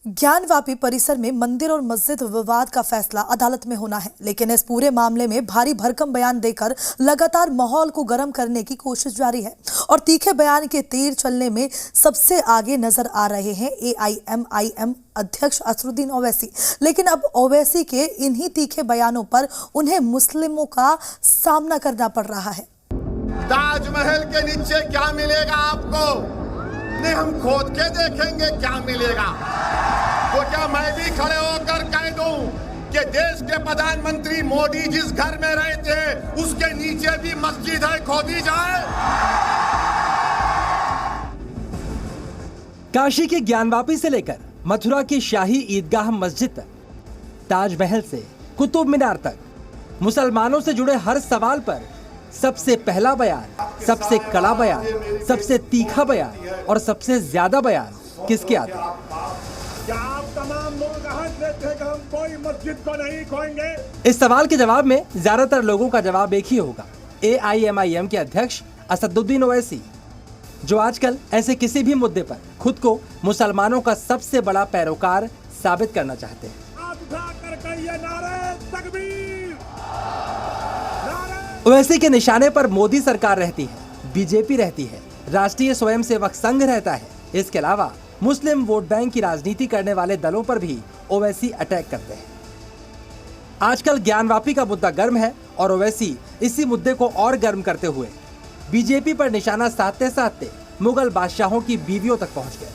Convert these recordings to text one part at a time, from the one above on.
ज्ञानवापी परिसर में मंदिर और मस्जिद विवाद का फैसला अदालत में होना है, लेकिन इस पूरे मामले में भारी भरकम बयान देकर लगातार माहौल को गर्म करने की कोशिश जारी है और तीखे बयान के तीर चलने में सबसे आगे नजर आ रहे हैं AIMIM अध्यक्ष असदुद्दीन ओवैसी। लेकिन अब ओवैसी के इन्हीं तीखे बयानों पर उन्हें मुस्लिमों का सामना करना पड़ रहा है। ताजमहल के नीचे क्या मिलेगा आपको? नहीं, हम खोद के देखेंगे क्या मिलेगा। तो क्या मैं भी खड़े होकर कह दूं कि देश के प्रधानमंत्री मोदी जिस घर में रहे थे उसके नीचे भी मस्जिद है, खोदी जाए। काशी के ज्ञानवापी से लेकर मथुरा की शाही ईदगाह मस्जिद तक, ताजमहल से कुतुब मीनार तक, मुसलमानों से जुड़े हर सवाल पर सबसे पहला बयान, सबसे कड़ा बयान, सबसे तीखा बयान और सबसे ज्यादा बयान किसके आते हैं? क्या आप तमाम लोग अहद लेते हैं कि हम कोई मस्जिद को नहीं खोएंगे? इस सवाल के जवाब में ज्यादातर लोगों का जवाब एक ही होगा। AIMIM के अध्यक्ष असदुद्दीन ओवैसी, जो आजकल ऐसे किसी भी मुद्दे पर खुद को मुसलमानों का सबसे बड़ा पैरोकार साबित करना चाहते हैं। ओवैसी के निशाने पर मोदी सरकार रहती है, BJP रहती है, राष्ट्रीय स्वयंसेवक संघ रहता है। इसके अलावा मुस्लिम वोट बैंक की राजनीति करने वाले दलों पर भी ओवैसी अटैक करते हैं। आजकल ज्ञानवापी का मुद्दा गर्म है और ओवैसी इसी मुद्दे को और गर्म करते हुए BJP पर निशाना साधते साधते मुगल बादशाहों की बीवियों तक पहुंच गए।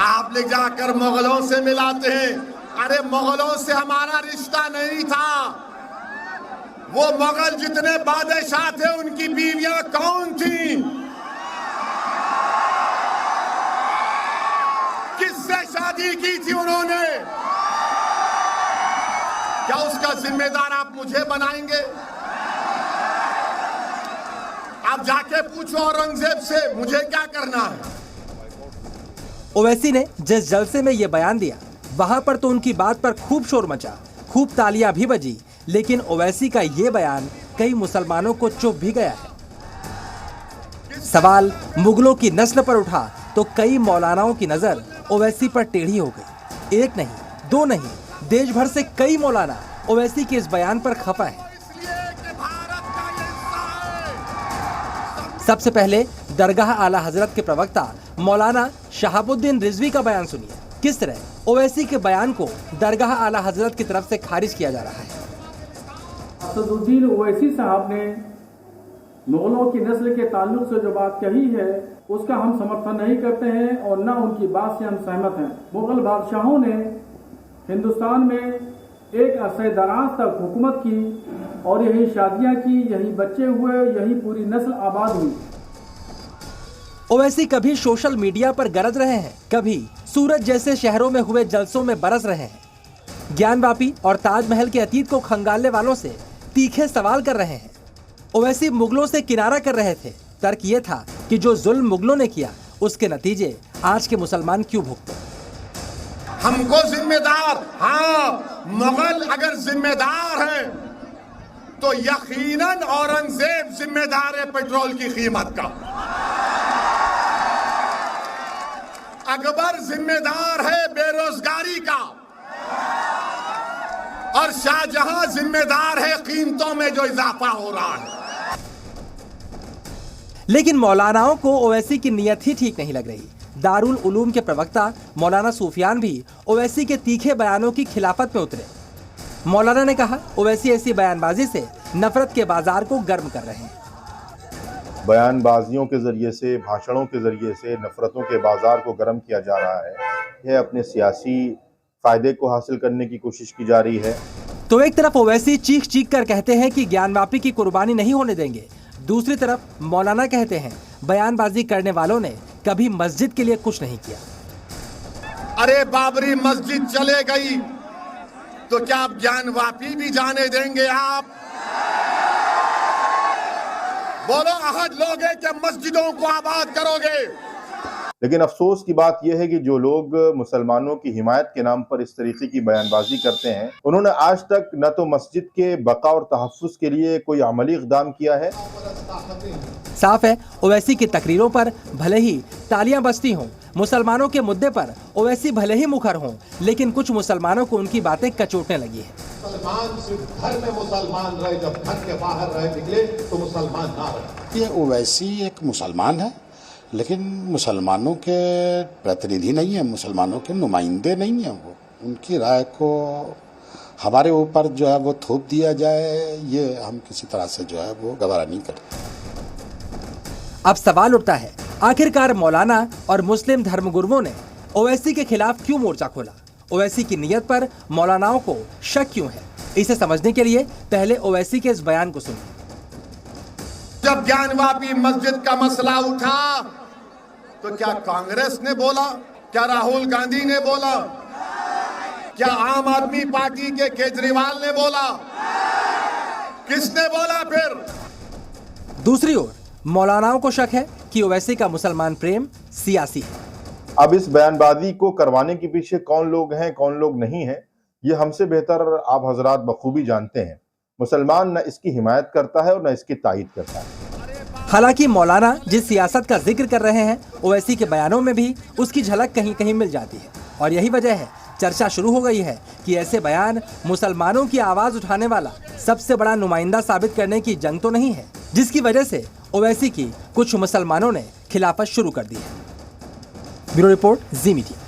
आप ले जाकर मुगलों से मिलाते हैं। अरे मुगलों से हमारा रिश्ता नहीं था। वो मुगल जितने बादशाह थे उनकी बीवियां कौन थी? किससे शादी की थी उन्होंने? क्या उसका जिम्मेदार आप मुझे बनाएंगे? आप जाके पूछो औरंगजेब से, मुझे क्या करना है? ओवैसी ने जिस जलसे में ये बयान दिया, वहां पर तो उनकी बात पर खूब शोर मचा, खूब तालियां भी बजी, लेकिन ओवैसी का ये बयान कई मुसलमानों को चुभ भी गया है। सवाल मुगलों की नस्ल पर उठा तो कई मौलानाओं की नजर ओवैसी पर टेढ़ी हो गई। एक नहीं, दो नहीं, देश भर से कई मौलाना ओवैसी के इस बयान पर खफा है। सबसे पहले दरगाह आला हजरत के प्रवक्ता मौलाना शहाबुद्दीन रिजवी का बयान सुनिए। किस तरह ओवैसी के बयान को दरगाह आला हजरत की तरफ से खारिज किया जा रहा है। असदुद्दीन ओवैसी साहब ने मुगलों की नस्ल के ताल्लुक से जो बात कही है उसका हम समर्थन नहीं करते हैं और न उनकी बात से हम सहमत हैं। मुगल बादशाहों ने हिंदुस्तान में एक अरसे दराज तक हुकूमत की और यही शादियां की, यही बच्चे हुए, यही पूरी नस्ल आबाद हुई। ओवैसी कभी सोशल मीडिया पर गरज रहे हैं, कभी सूरत जैसे शहरों में हुए जलसों में बरस रहे हैं। ज्ञानवापी और ताजमहल के अतीत को खंगालने वालों से तीखे सवाल कर रहे हैं। ओवैसी मुगलों से किनारा कर रहे थे। तर्क ये था कि जो जुल्म मुगलों ने किया उसके नतीजे आज के मुसलमान क्यों भुगते। हमको जिम्मेदार, हाँ, मुगल अगर जिम्मेदार है तो यकीनन औरंगजेब जिम्मेदार है पेट्रोल की कीमत का। अकबर जिम्मेदार है बेरोजगारी का और शाहजहां जिम्मेदार है कीमतों में जो इजाफा हो रहा है। लेकिन मौलानाओं को ओवैसी की नियत ही ठीक नहीं लग रही। दारुल उलूम के प्रवक्ता मौलाना सूफियान भी ओवैसी के तीखे बयानों की खिलाफत में उतरे। मौलाना ने कहा, ओवैसी ऐसी बयानबाजी से नफरत के बाजार को गर्म कर रहे हैं। बयानबाजियों के जरिए से, भाषणों के जरिए से नफरतों के बाजार को गर्म किया जा रहा है। यह अपने सियासी फायदे को हासिल करने की कोशिश की जा रही है। तो एक तरफ ओवैसी चीख चीख कर कहते हैं कि ज्ञानवापी की कुर्बानी नहीं होने देंगे, दूसरी तरफ मौलाना कहते हैं बयानबाजी करने वालों ने कभी मस्जिद के लिए कुछ नहीं किया। अरे बाबरी मस्जिद चले गई तो क्या आप ज्ञानवापी भी जाने देंगे? आप बोलो, अहद लोगे कि मस्जिदों को आबाद करोगे? लेकिन अफसोस की बात यह है कि जो लोग मुसलमानों की हिमायत के नाम पर इस तरीके की बयानबाजी करते हैं, उन्होंने आज तक न तो मस्जिद के बका और तहफ़्फ़ुज़ के लिए कोई अमली इक़दाम किया है साफ है, ओवैसी की तकरीरों पर भले ही तालियां बजती हों, मुसलमानों के मुद्दे पर ओवैसी भले ही मुखर हों, लेकिन कुछ मुसलमानों को उनकी बातें कचोटने लगी है। मुसलमान सिर्फ घर में मुसलमान रहे, जब घर के बाहर रहे निकले तो मुसलमान ना रहे। ये ओवैसी एक मुसलमान है, लेकिन मुसलमानों के प्रतिनिधि नहीं है, मुसलमानों के नुमाइंदे नहीं है। वो उनकी राय को हमारे ऊपर जो है वो थोप दिया जाए, ये हम किसी तरह से जो है वो गवारा नहीं करते। अब सवाल उठता है, आखिरकार मौलाना और मुस्लिम धर्मगुरुओं ने ओवैसी के खिलाफ क्यों मोर्चा खोला? ओवैसी की नीयत पर मौलानाओं को शक क्यों है? इसे समझने के लिए पहले ओवैसी के इस बयान को सुनिए। जब ज्ञानवापी मस्जिद का मसला उठा तो क्या कांग्रेस ने बोला? क्या राहुल गांधी ने बोला? क्या आम आदमी पार्टी के केजरीवाल ने बोला? किसने बोला? फिर दूसरी ओर मौलानाओं को शक है कि ओवैसी का मुसलमान प्रेम सियासी है। अब इस बयानबाजी को करवाने के पीछे कौन लोग हैं, कौन लोग नहीं हैं, ये हमसे बेहतर आप हजरात बखूबी जानते हैं। मुसलमान न इसकी हिमायत करता है और न इसकी तायीद करता है। हालांकि मौलाना जिस सियासत का जिक्र कर रहे हैं, ओवैसी के बयानों में भी उसकी झलक कहीं कहीं मिल जाती है। और यही वजह है, चर्चा शुरू हो गई है कि ऐसे बयान मुसलमानों की आवाज उठाने वाला सबसे बड़ा नुमाइंदा साबित करने की जंग तो नहीं है, जिसकी वजह से ओवैसी की कुछ मुसलमानों ने खिलाफत शुरू कर दी है। ब्यूरो रिपोर्ट, जी मीडिया।